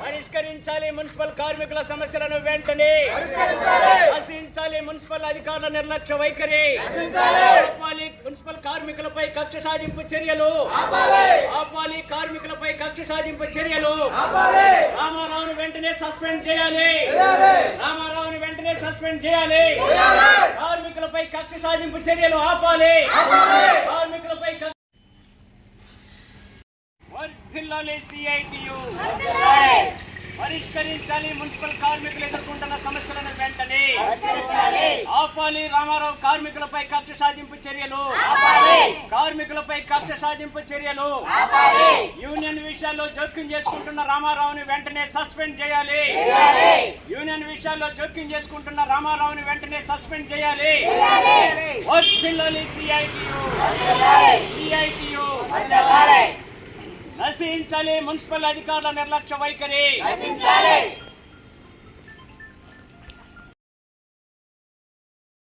పరిష్కరించాలి మున్సిపల్ కార్మికుల సమస్యలను వెంటనే నశించాలి మున్సిపల్ అధికారుల నిర్లక్ష్య వైఖరి ఆపాలి మున్సిపల్ కార్మికులపై కక్ష సాధింపు చర్యలు ఆపాలి కార్మికులపై కక్ష సాధింపు చర్యలు రామారావును వెంటనే సస్పెండ్ చేయాలి రామారావును వెంటనే సస్పెండ్ చేయాలి కార్మికులపై కక్ష సాధింపు చర్యలు ఆపాలి కార్మికులపై వర్ధిల్లాలి సిఐటియు పరిష్కరించాలి మున్సిపల్ కార్మికులు ఎదుర్కొంటున్న సమస్యలను వెంటనే ఆపాలి రామారావు కార్మికులపై కక్ష సాధింపు చర్యలు కార్మికులపై కక్ష సాధింపు చర్యలు యూనియన్ విషయాల్లో జోక్యం చేసుకుంటున్న రామారావుని వెంటనే సస్పెండ్ చేయాలి యూనియన్ విషయాల్లో జోక్యం చేసుకుంటున్న రామారావుని వెంటనే సస్పెండ్ చేయాలి వర్ధిల్లాలి సిఐటియు నశించాలి మున్సిపల్ అధికారుల నిర్లక్ష్య వైఖరి